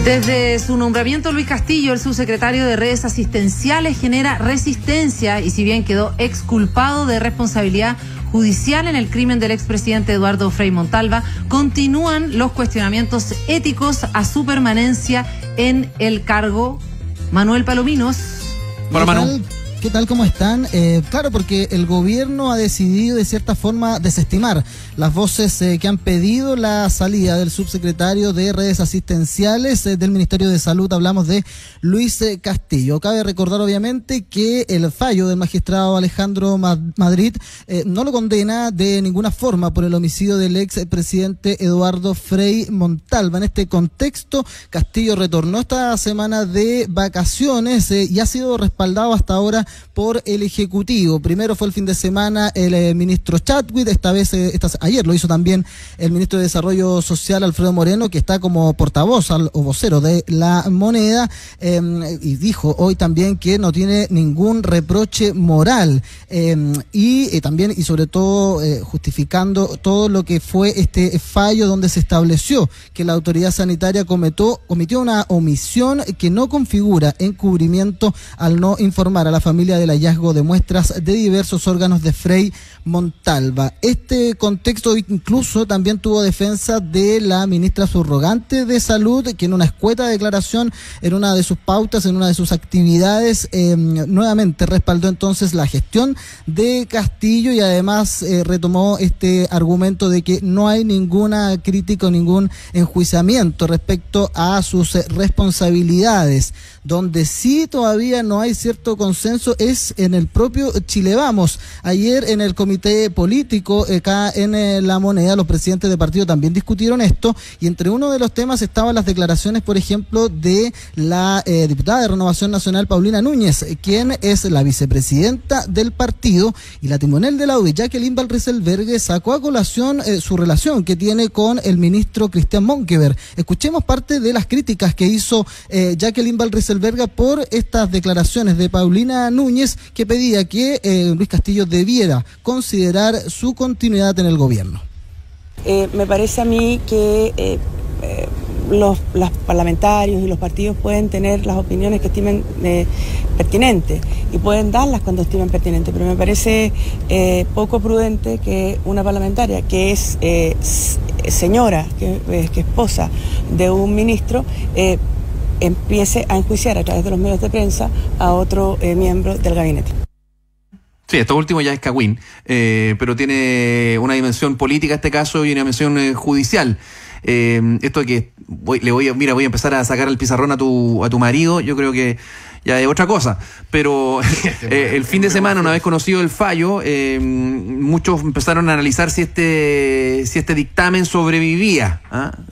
Desde su nombramiento, Luis Castillo, el subsecretario de Redes Asistenciales, genera resistencia y si bien quedó exculpado de responsabilidad judicial en el crimen del expresidente Eduardo Frei Montalva, continúan los cuestionamientos éticos a su permanencia en el cargo. Manuel Palominos. Hola, Manu. ¿Qué tal? ¿Cómo están? Claro, porque el gobierno ha decidido de cierta forma desestimar las voces que han pedido la salida del subsecretario de Redes Asistenciales del Ministerio de Salud. Hablamos de Luis Castillo. Cabe recordar obviamente que el fallo del magistrado Alejandro Madrid no lo condena de ninguna forma por el homicidio del expresidente Eduardo Frei Montalva. En este contexto, Castillo retornó esta semana de vacaciones y ha sido respaldado hasta ahora por el Ejecutivo. Primero fue el fin de semana el ministro Chadwick, ayer lo hizo también el ministro de Desarrollo Social Alfredo Moreno, que está como portavoz o vocero de La Moneda, y dijo hoy también que no tiene ningún reproche moral, y también y sobre todo justificando todo lo que fue este fallo donde se estableció que la autoridad sanitaria cometió una omisión que no configura encubrimiento al no informar a la familia del hallazgo de muestras de diversos órganos de Frei Montalva. Este contexto incluso también tuvo defensa de la ministra subrogante de Salud, que en una escueta declaración, en una de sus pautas, en una de sus actividades, nuevamente respaldó entonces la gestión de Castillo y además retomó este argumento de que no hay ninguna crítica o ningún enjuiciamiento respecto a sus responsabilidades. Donde sí todavía no hay cierto consenso es en el propio Chile Vamos. Ayer en el comité político acá en La Moneda, los presidentes de partido también discutieron esto y entre uno de los temas estaban las declaraciones, por ejemplo, de la diputada de Renovación Nacional, Paulina Núñez, quien es la vicepresidenta del partido, y la timonel de la UDI, Jacqueline Van Rysselberghe, sacó a colación su relación que tiene con el ministro Christian Monkeberg. Escuchemos parte de las críticas que hizo Jacqueline Van Rysselberghe por estas declaraciones de Paulina Núñez, que pedía que Luis Castillo debiera considerar su continuidad en el gobierno. Me parece a mí que los parlamentarios y los partidos pueden tener las opiniones que estimen pertinentes y pueden darlas cuando estimen pertinentes, pero me parece poco prudente que una parlamentaria que es señora, que es esposa de un ministro, empiece a enjuiciar a través de los medios de prensa a otro miembro del gabinete. Sí, esto último ya es cagüín, pero tiene una dimensión política este caso y una dimensión judicial. Esto de que voy a empezar a sacar el pizarrón a tu marido, yo creo que ya es otra cosa, pero el fin de semana, una vez conocido el fallo, muchos empezaron a analizar si este dictamen sobrevivía,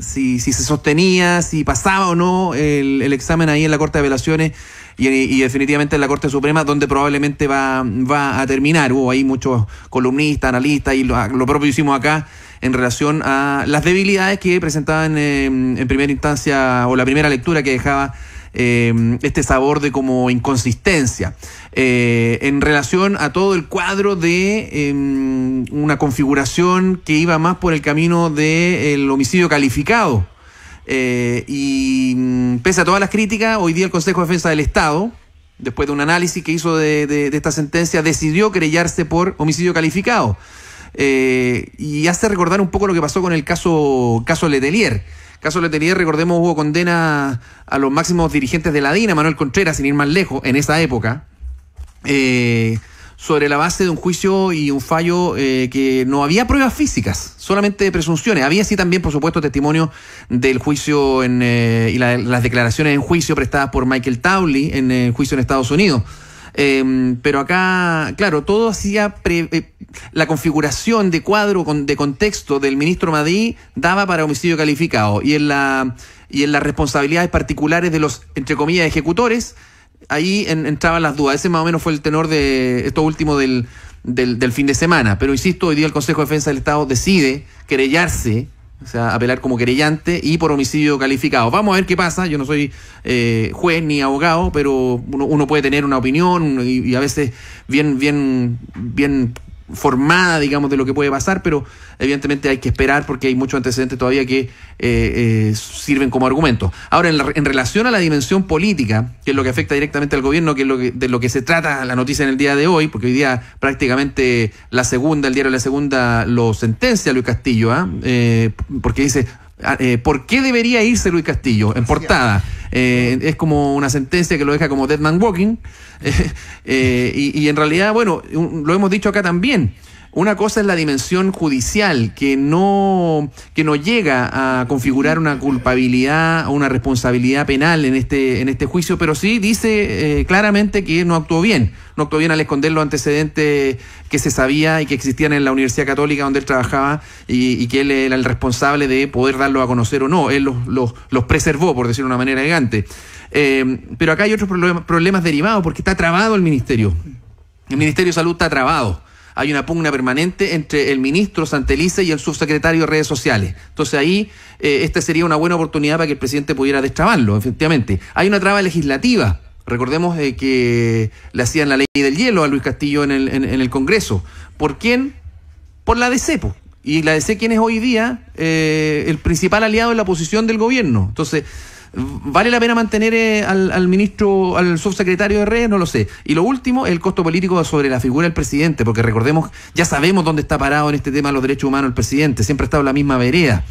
si se sostenía, si pasaba o no el examen ahí en la Corte de Apelaciones y definitivamente en la Corte Suprema, donde probablemente va a terminar. Hubo ahí muchos columnistas, analistas y lo propio hicimos acá en relación a las debilidades que presentaban en primera instancia o la primera lectura, que dejaba este sabor de como inconsistencia en relación a todo el cuadro de una configuración que iba más por el camino del homicidio calificado, y pese a todas las críticas, hoy día el Consejo de Defensa del Estado, después de un análisis que hizo de esta sentencia, decidió querellarse por homicidio calificado, y hace recordar un poco lo que pasó con el caso Letelier. Caso Letelier, recordemos, hubo condena a los máximos dirigentes de la DINA, Manuel Contreras, sin ir más lejos, en esa época, sobre la base de un juicio y un fallo que no había pruebas físicas, solamente presunciones. Había sí también, por supuesto, testimonio del juicio y las declaraciones en juicio prestadas por Michael Townley en el juicio en Estados Unidos. Pero acá, claro, todo hacía la configuración de cuadro de contexto del ministro Madí daba para homicidio calificado, y en las responsabilidades particulares de los, entre comillas, ejecutores, ahí entraban las dudas. Ese más o menos fue el tenor de esto último del fin de semana. Pero insisto, hoy día el Consejo de Defensa del Estado decide querellarse, o sea, apelar como querellante y por homicidio calificado. Vamos a ver qué pasa. Yo no soy juez ni abogado, pero uno puede tener una opinión y a veces bien formada, digamos, de lo que puede pasar, pero evidentemente hay que esperar porque hay muchos antecedentes todavía que sirven como argumentos. Ahora, en relación a la dimensión política, que es lo que afecta directamente al gobierno, que es de lo que se trata la noticia en el día de hoy, porque hoy día prácticamente el diario La Segunda lo sentencia a Luis Castillo, porque dice... ¿por qué debería irse Luis Castillo? En portada. Es como una sentencia que lo deja como Dead Man Walking. Y en realidad, bueno, lo hemos dicho acá también. Una cosa es la dimensión judicial, que no llega a configurar una culpabilidad o una responsabilidad penal en este juicio, pero sí dice claramente que no actuó bien. No actuó bien al esconder los antecedentes que se sabía y que existían en la Universidad Católica donde él trabajaba y que él era el responsable de poder darlos a conocer o no. Él los preservó, por decirlo de una manera elegante. Pero acá hay otros problemas derivados porque está trabado el Ministerio. El Ministerio de Salud está trabado. Hay una pugna permanente entre el ministro Santelice y el subsecretario de Redes Sociales. Entonces ahí esta sería una buena oportunidad para que el presidente pudiera destrabarlo, efectivamente. Hay una traba legislativa. Recordemos que le hacían la ley del hielo a Luis Castillo en el Congreso. ¿Por quién? Por la DC. Y la DC, ¿quién es hoy día el principal aliado en la oposición del gobierno? Entonces... ¿vale la pena mantener al ministro, al subsecretario de redes? No lo sé. Y lo último, el costo político sobre la figura del presidente, porque recordemos, ya sabemos dónde está parado en este tema de los derechos humanos el presidente, siempre ha estado en la misma vereda.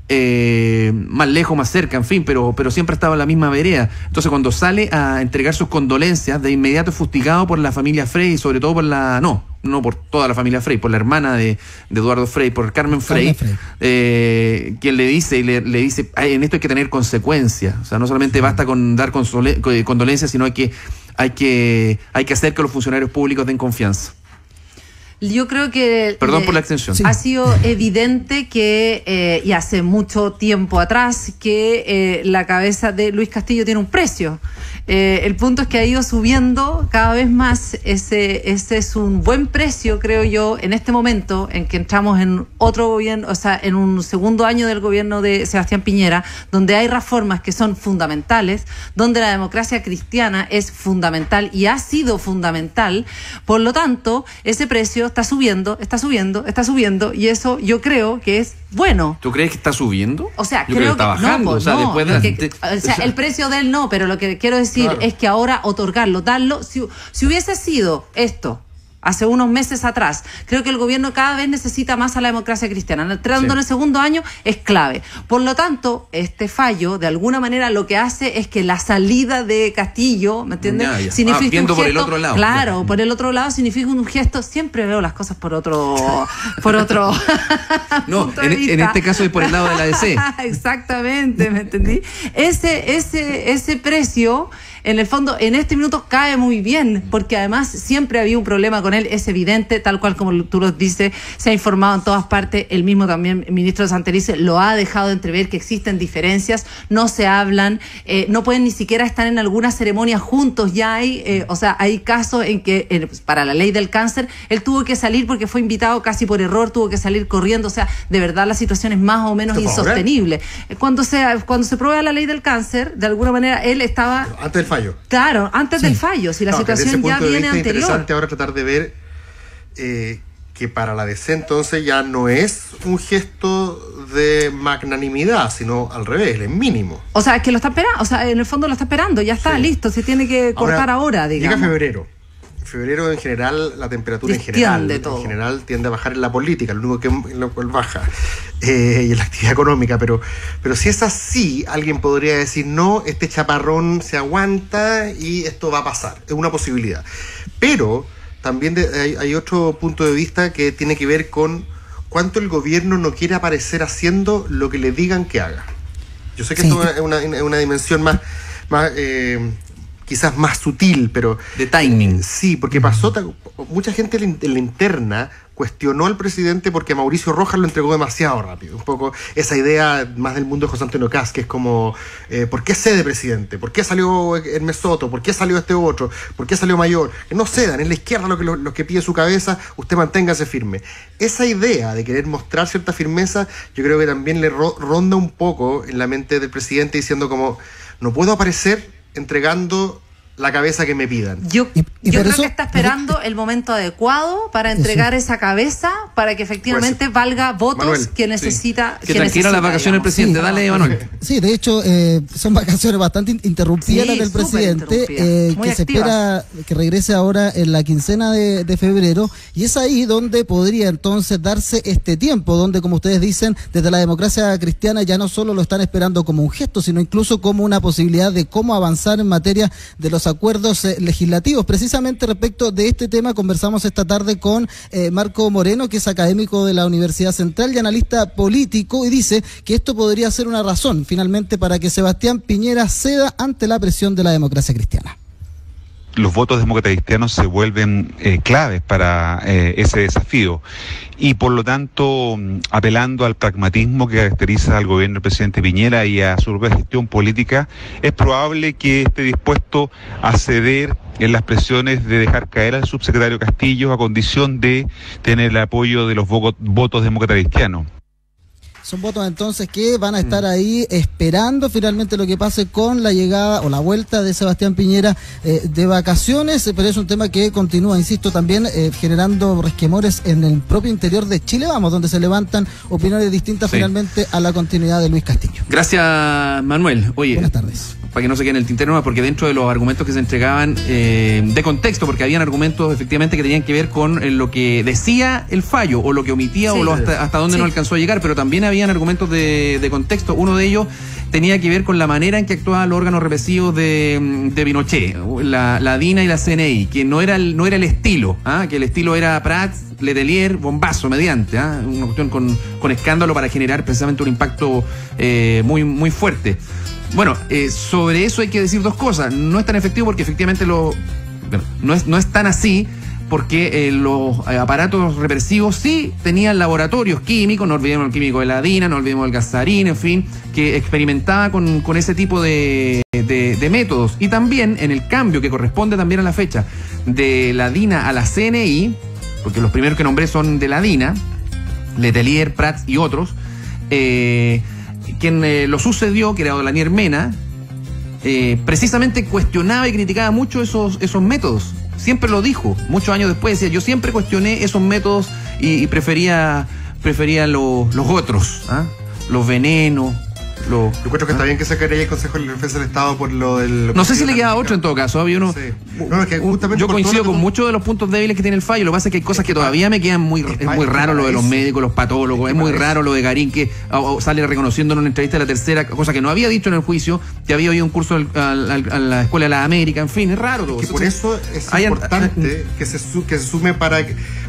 Más lejos, más cerca, en fin, pero siempre ha estado en la misma vereda. Entonces, cuando sale a entregar sus condolencias, de inmediato es fustigado por la familia Frey y sobre todo por no por toda la familia Frey, por la hermana de Eduardo Frey, por Carmen Frey, quien le dice en esto hay que tener consecuencias. O sea, no solamente basta con dar condolencias, sino hay que hacer que los funcionarios públicos den confianza. Yo creo que... Perdón por la extensión. Ha sido evidente que, y hace mucho tiempo atrás, que la cabeza de Luis Castillo tiene un precio. El punto es que ha ido subiendo cada vez más. Ese es un buen precio, creo yo, en este momento en que entramos en otro gobierno, o sea, en un segundo año del gobierno de Sebastián Piñera, donde hay reformas que son fundamentales, donde la democracia cristiana es fundamental y ha sido fundamental. Por lo tanto, ese precio está subiendo, y eso yo creo que es bueno. ¿Tú crees que está subiendo? O sea, yo creo que está bajando. No, o sea, después el precio de él no, pero lo que quiero decir es que ahora otorgarlo, darlo, si hubiese sido esto hace unos meses atrás, creo que el gobierno cada vez necesita más a la democracia cristiana. Entrando en el segundo año es clave. Por lo tanto, este fallo, de alguna manera, lo que hace es que la salida de Castillo, ¿me entiendes? Significa viendo un gesto, por el otro lado. Claro, por el otro lado significa un gesto. Siempre veo las cosas por otro no, en este caso es por el lado de la DC. Exactamente, ¿me entendí? Ese precio, en el fondo, en este minuto cae muy bien, porque además siempre había un problema con él, es evidente, tal cual como tú lo dices, se ha informado en todas partes, el mismo también el ministro Santelice lo ha dejado entrever que existen diferencias, no se hablan, no pueden ni siquiera estar en alguna ceremonia juntos, ya hay casos en que para la ley del cáncer, él tuvo que salir porque fue invitado casi por error, tuvo que salir corriendo, o sea, de verdad la situación es más o menos insostenible. Cuando se prueba la ley del cáncer, de alguna manera él estaba... Antes del fallo. Claro, antes del fallo, si la situación ya viene anterior. Es interesante ahora tratar de ver que para la DC entonces ya no es un gesto de magnanimidad, sino al revés, es mínimo. O sea, es que lo está esperando, o sea, en el fondo lo está esperando, ya está listo, se tiene que cortar ahora, digamos. Llega febrero. En febrero en general la temperatura en general tiende a bajar en la política, lo único que en lo cual baja y en la actividad económica, pero si es así, alguien podría decir no, este chaparrón se aguanta y esto va a pasar, es una posibilidad. Pero también hay otro punto de vista que tiene que ver con cuánto el gobierno no quiere aparecer haciendo lo que le digan que haga. Yo sé que esto es una dimensión más quizás más sutil, pero... de timing. Sí, porque mucha gente en la interna cuestionó al presidente porque Mauricio Rojas lo entregó demasiado rápido. Un poco esa idea más del mundo de José Antonio Kast, que es como, ¿por qué cede presidente? ¿Por qué salió Hermes Soto? ¿Por qué salió este otro? ¿Por qué salió Mayor? Que no cedan, es la izquierda lo que pide su cabeza, usted manténgase firme. Esa idea de querer mostrar cierta firmeza, yo creo que también le ronda un poco en la mente del presidente diciendo como, no puedo aparecer entregando la cabeza que me pidan. Yo creo que está esperando el momento adecuado para entregar esa cabeza para que efectivamente valga votos Manuel, que necesita. Sí. Que tranquila las vacaciones del presidente. Dale, Manuel. Sí, de hecho, son vacaciones bastante interrumpidas las del presidente, que se espera que regrese ahora en la quincena de febrero, y es ahí donde podría entonces darse este tiempo, donde, como ustedes dicen, desde la Democracia Cristiana ya no solo lo están esperando como un gesto, sino incluso como una posibilidad de cómo avanzar en materia de los acuerdos legislativos. Precisamente respecto de este tema conversamos esta tarde con Marco Moreno, que es académico de la Universidad Central y analista político, y dice que esto podría ser una razón finalmente para que Sebastián Piñera ceda ante la presión de la Democracia Cristiana. Los votos democratacristianos se vuelven claves para ese desafío, y por lo tanto, apelando al pragmatismo que caracteriza al gobierno del presidente Piñera y a su propia gestión política, es probable que esté dispuesto a ceder en las presiones de dejar caer al subsecretario Castillo a condición de tener el apoyo de los votos democratacristianos. Son votos entonces que van a estar ahí esperando finalmente lo que pase con la llegada o la vuelta de Sebastián Piñera de vacaciones, pero es un tema que continúa, insisto, también generando resquemores en el propio interior de Chile Vamos, donde se levantan opiniones distintas finalmente a la continuidad de Luis Castillo. Gracias, Manuel. Oye, buenas tardes. Para que no se quede en el tintero, porque dentro de los argumentos que se entregaban de contexto, porque habían argumentos efectivamente que tenían que ver con lo que decía el fallo, o lo que omitía, o hasta dónde no alcanzó a llegar, pero también habían argumentos de contexto. Uno de ellos tenía que ver con la manera en que actuaban los órganos represivos de Pinochet, la DINA y la CNI, que no era el estilo, que el estilo era Prats, Letelier, bombazo mediante, una cuestión con escándalo para generar precisamente un impacto muy, muy fuerte. Bueno, sobre eso hay que decir dos cosas. No es tan efectivo porque efectivamente no es tan así, porque los aparatos represivos sí tenían laboratorios químicos, no olvidemos el químico de la DINA, no olvidemos el Gazarín, en fin, que experimentaba con ese tipo de métodos. Y también en el cambio que corresponde también a la fecha de la DINA a la CNI, porque los primeros que nombré son de la DINA, Letelier, Prats y otros, quien lo sucedió, que era Lanier Mena, precisamente cuestionaba y criticaba mucho esos métodos. Siempre lo dijo, muchos años después decía, yo siempre cuestioné esos métodos y prefería los otros, los venenos. Yo creo que está bien que se querella el Consejo de Defensa del Estado por lo del... No sé si le queda otro en todo caso. Había uno, sí. No, es que justamente yo coincido con muchos de los puntos débiles que tiene el fallo. Lo que pasa es que hay cosas que todavía me quedan es muy raro lo de los médicos, los patólogos. Es muy raro lo de Garín, que sale reconociendo en una entrevista de La Tercera, cosa que no había dicho en el juicio, que había oído un curso a la Escuela de la América. En fin, es raro todo. Por eso es importante que se sume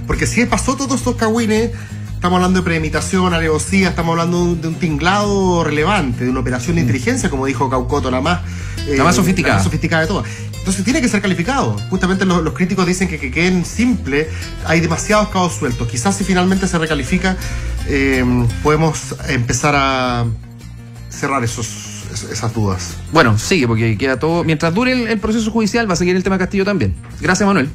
porque si pasó todos estos cagüines. Estamos hablando de premeditación, alevosía, estamos hablando de un tinglado relevante, de una operación de inteligencia, como dijo Caucoto, la más sofisticada de todas. Entonces tiene que ser calificado. Justamente los críticos dicen que queden simples, hay demasiados cabos sueltos. Quizás si finalmente se recalifica, podemos empezar a cerrar esas dudas. Bueno, sigue, porque queda todo. Mientras dure el proceso judicial, va a seguir el tema Castillo también. Gracias, Manuel.